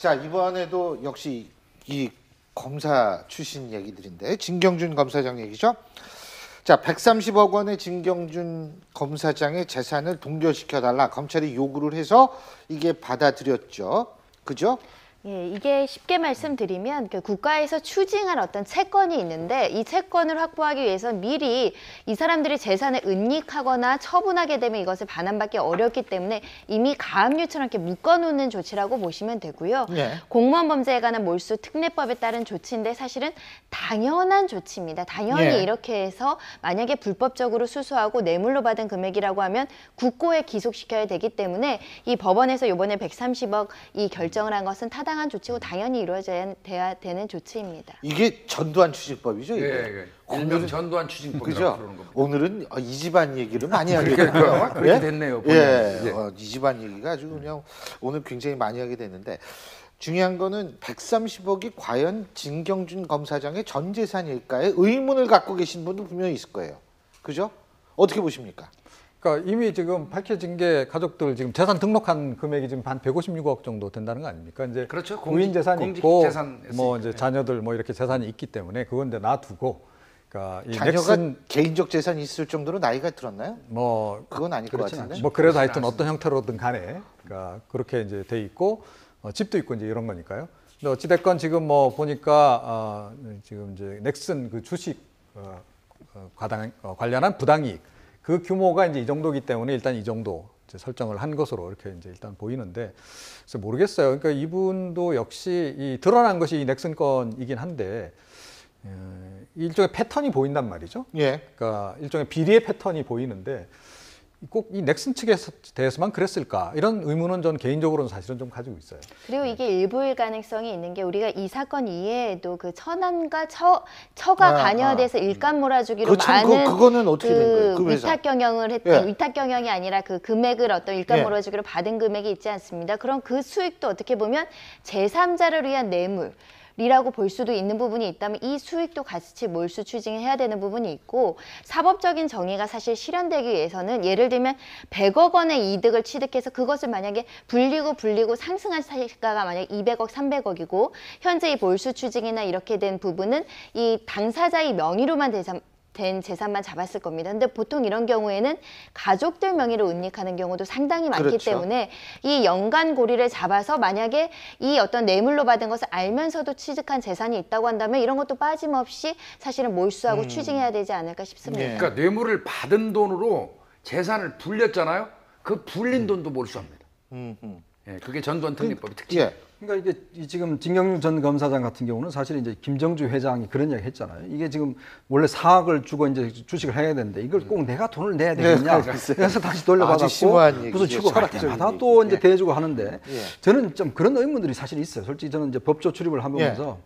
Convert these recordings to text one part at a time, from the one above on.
자, 이번에도 역시 이 검사 출신 얘기들인데 진경준 검사장 얘기죠. 자, 130억 원의 진경준 검사장의 재산을 동결시켜달라 검찰이 요구를 해서 이게 받아들였죠. 그죠? 예, 이게 쉽게 말씀드리면 그 국가에서 추징할 어떤 채권이 있는데 이 채권을 확보하기 위해서 미리 이 사람들이 재산을 은닉하거나 처분하게 되면 이것을 반환받기 어렵기 때문에 이미 가압류처럼 이렇게 묶어놓는 조치라고 보시면 되고요. 네. 공무원 범죄에 관한 몰수 특례법에 따른 조치인데 사실은 당연한 조치입니다. 당연히 네. 이렇게 해서 만약에 불법적으로 수수하고 뇌물로 받은 금액이라고 하면 국고에 기속시켜야 되기 때문에 이 법원에서 이번에 130억 이 결정을 한 것은 타당한 조치고 당연히 이루어져야 되는 조치입니다. 이게 전두환 추징법이죠. 이게. 예. 일명 전두환 추징법이라고 그죠? 부르는 겁니다. 오늘은 이 집안 얘기를 많이 하게 됐네요. 그렇게 됐네요. 예, 예. 이 집안 얘기가 아주 그냥 오늘 굉장히 많이 하게 됐는데 중요한 거는 130억이 과연 진경준 검사장의 전 재산일까에 의문을 갖고 계신 분도 분명히 있을 거예요. 그죠? 어떻게 보십니까? 그러니까 이미 지금 밝혀진 게 가족들 지금 재산 등록한 금액이 지금 한 156억 정도 된다는 거 아닙니까? 이제 그렇죠. 부인 재산이 공직 있고 재산이었으니까. 뭐 이제 자녀들 뭐 이렇게 재산이 있기 때문에 그건 이제 놔두고 그러니까 이 자녀가 넥슨 개인적 재산이 있을 정도로 나이가 들었나요? 뭐 그건 아닐 것 그렇진 같은데. 않죠. 뭐 그래도 그렇진 하여튼 어떤 형태로든 간에 그러니까 그렇게 이제 돼 있고 집도 있고 이제 이런 거니까요. 근데 어찌 됐건 지금 뭐 보니까 지금 이제 넥슨 그 주식 관련한 부당이익 그 규모가 이제 이 정도이기 때문에 일단 이 정도 이제 설정을 한 것으로 이렇게 이제 일단 보이는데 그래서 모르겠어요. 그러니까 이분도 역시 이 드러난 것이 이 넥슨 건이긴 한데 일종의 패턴이 보인단 말이죠. 예. 그러니까 일종의 비리의 패턴이 보이는데 꼭 이 넥슨 측에 대해서만 그랬을까 이런 의문은 전 개인적으로는 사실은 좀 가지고 있어요. 그리고 이게 일부일 가능성이 있는 게 우리가 이 사건 이외에도 그 처남과 처가 관여돼서 일감 몰아주기로 많은 그거는 어떻게 된 거예요? 그 회사. 위탁 경영을 했던 예. 위탁 경영이 아니라 그 금액을 어떤 일감 예. 몰아주기로 받은 금액이 있지 않습니다. 그럼 그 수익도 어떻게 보면 제3자를 위한 뇌물 이라고 볼 수도 있는 부분이 있다면 이 수익도 같이 몰수 추징해야 되는 부분이 있고 사법적인 정의가 사실 실현되기 위해서는 예를 들면 100억 원의 이득을 취득해서 그것을 만약에 불리고 상승한 시가가 만약 200억, 300억이고 현재 이 몰수 추징이나 이렇게 된 부분은 이 당사자의 명의로만 된 재산만 잡았을 겁니다. 근데 보통 이런 경우에는 가족들 명의로 은닉하는 경우도 상당히 많기 그렇죠. 때문에 이 연간 고리를 잡아서 만약에 이 어떤 뇌물로 받은 것을 알면서도 취득한 재산이 있다고 한다면 이런 것도 빠짐없이 사실은 몰수하고 추징해야 되지 않을까 싶습니다. 네. 그러니까 뇌물을 받은 돈으로 재산을 불렸잖아요. 그 불린 돈도 몰수합니다. 예, 그게 전두환 특례법의 특징. 예. 그러니까 이게 지금 진경준 전 검사장 같은 경우는 사실 이제 김정주 회장이 그런 이야기 했잖아요. 이게 지금 원래 4억을 주고 이제 주식을 해야 되는데 이걸 꼭 내가 돈을 내야 되겠냐. 그래서 다시 돌려받았고 심오한 무슨 얘기죠. 주고 갈 철학적인 때마다 또 이제 얘기. 대주고 하는데 예. 저는 좀 그런 의문들이 사실 있어요. 솔직히 저는 이제 법조 출입을 하면서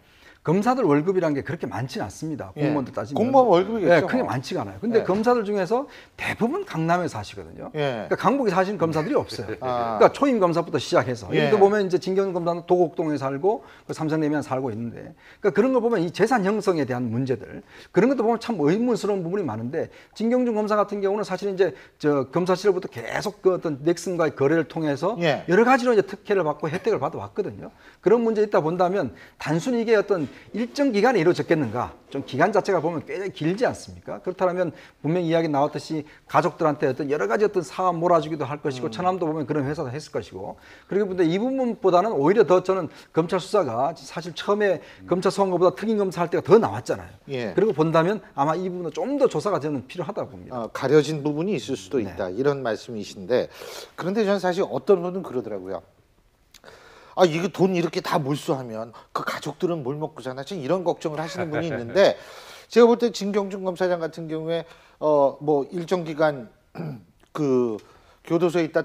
검사들 월급이라는 게 그렇게 많지는 않습니다. 공무원들 따지면. 공무원 월급이겠죠. 예, 크게 많지가 않아요. 근데 예. 검사들 중에서 대부분 강남에 사시거든요. 예. 그러니까 강북에 사시는 검사들이 없어요. 아. 그러니까 초임 검사부터 시작해서. 예. 예를 들어 보면 이제 진경 검사는 도곡동에 살고 그 삼성내면 살고 있는데 그러니까 그런 걸 보면 이 재산 형성에 대한 문제들 그런 것도 보면 참 의문스러운 부분이 많은데 진경준 검사 같은 경우는 사실 이제 저 검사실로부터 계속 그 어떤 넥슨과의 거래를 통해서 예. 여러 가지로 이제 특혜를 받고 혜택을 받아왔거든요. 그런 문제 있다 본다면 단순히 이게 어떤 일정 기간에 이루어졌겠는가? 좀 기간 자체가 보면 꽤 길지 않습니까? 그렇다면 분명히 이야기 나왔듯이 가족들한테 어떤 여러 가지 어떤 사업 몰아주기도 할 것이고 천남도 보면 그런 회사도 했을 것이고 그리고 근데 이 부분보다는 오히려 더 저는 검찰 수사가 사실 처음에 검찰 소환 것보다 특임 검사 할 때가 더 나왔잖아요. 예. 그리고 본다면 아마 이 부분은 좀 더 조사가 저는 필요하다고 봅니다. 가려진 부분이 있을 수도 있다. 이런 말씀이신데 그런데 저는 사실 어떤 분은 그러더라고요. 이거 돈 이렇게 다 몰수하면 그 가족들은 뭘 먹고 사나 지금 이런 걱정을 하시는 분이 있는데 제가 볼 때 진경준 검사장 같은 경우에 뭐 일정 기간 그 교도소에 있다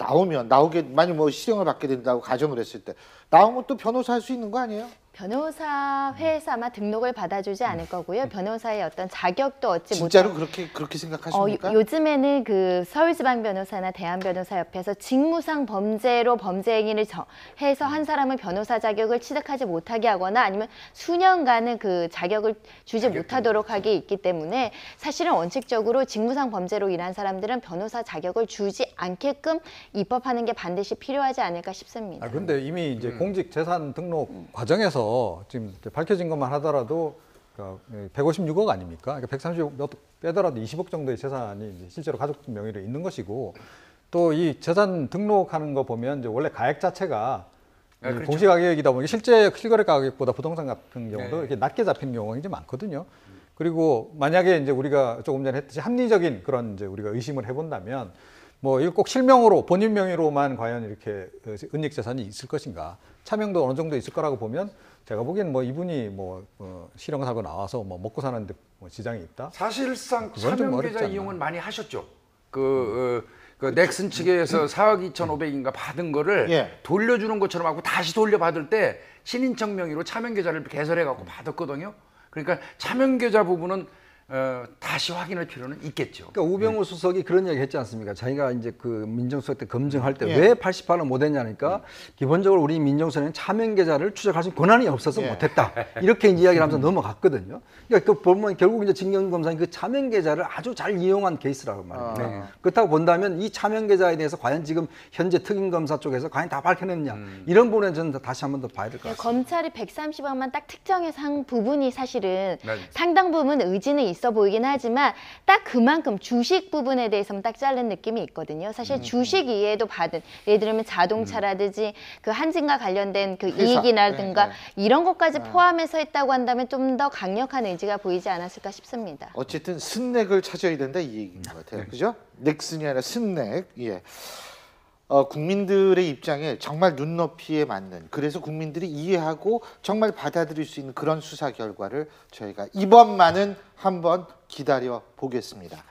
나오게 만약 뭐 실형을 받게 된다고 가정을 했을 때 나오면 또 변호사 할 수 있는 거 아니에요? 변호사 회사 아마 등록을 받아주지 않을 거고요. 변호사의 어떤 자격도 얻지 진짜로 못한. 그렇게 생각하십니까? 요즘에는 그 서울지방변호사나 대한변호사협회에서 직무상 범죄로 범죄 행위를 해서 한 사람은 변호사 자격을 취득하지 못하게 하거나 아니면 수년간은 그 자격을 주지 못하도록 하게 있기 때문에 사실은 원칙적으로 직무상 범죄로 일한 사람들은 변호사 자격을 주지 않게끔 입법하는 게 반드시 필요하지 않을까 싶습니다. 근데 이미 이제 공직 재산 등록 과정에서 지금 밝혀진 것만 하더라도 156억 아닙니까? 그러니까 130억 빼더라도 20억 정도의 재산이 이제 실제로 가족 명의로 있는 것이고, 또 이 재산 등록하는 거 보면 이제 원래 가액 자체가 네, 그렇죠. 공시가격이다 보니까 실제 실거래 가격보다 부동산 같은 경우도 네. 이렇게 낮게 잡히는 경우가 굉장히 많거든요. 그리고 만약에 이제 우리가 조금 전에 했듯이 합리적인 그런 이제 우리가 의심을 해본다면, 뭐 이거 꼭 실명으로 본인 명의로만 과연 이렇게 은닉 재산이 있을 것인가, 차명도 어느 정도 있을 거라고 보면 제가 보기엔 뭐 이분이 뭐 실형 사고 나와서 뭐 먹고 사는데 뭐 지장이 있다. 사실상 그건 좀 어렵지 차명계좌 않나. 이용은 많이 하셨죠. 그 넥슨 측에서 4억 2,500인가 받은 거를 예. 돌려주는 것처럼 하고 다시 돌려받을 때 신인청 명의로 차명계좌를 개설해 갖고 받았거든요. 그러니까 차명계좌 부분은 다시 확인할 필요는 있겠죠. 그러니까 우병우 수석이 그런 얘기 했지 않습니까? 자기가 이제 그 민정수석 때 검증할 때 예. 왜 88을 못했냐니까 기본적으로 우리 민정수석은 차명계좌를 추적할 수 있는 권한이 없어서 예. 못했다. 이렇게 이야기를 하면서 넘어갔거든요. 그러니까 그 보면 결국 이제 진경검사는 그 차명계좌를 아주 잘 이용한 케이스라고 말입니다. 그렇다고 본다면 이 차명계좌에 대해서 과연 지금 현재 특임검사 쪽에서 과연 다 밝혀냈냐, 이런 부분에 저는 다시 한 번 더 봐야 될 것 같습니다. 검찰이 130억만 딱 특정해서 한 부분이 사실은 네. 상당 부분 의지는 있어 보이긴 하지만 딱 그만큼 주식 부분에 대해서는 딱 자른 느낌이 있거든요. 사실 주식 이외에도 받은, 예를 들면 자동차라든지 그 한진과 관련된 그 회사. 이익이라든가 네, 이런 것까지 포함해서 했다고 한다면 좀 더 강력한 의지가 보이지 않았을까 싶습니다. 어쨌든 스낵을 찾아야 된다 이 얘기인 것 같아요. 그죠? 넥슨이 아니라 스낵. 예. 국민들의 입장에 정말 눈높이에 맞는, 그래서 국민들이 이해하고 정말 받아들일 수 있는 그런 수사 결과를 저희가 이번만은 한번 기다려 보겠습니다.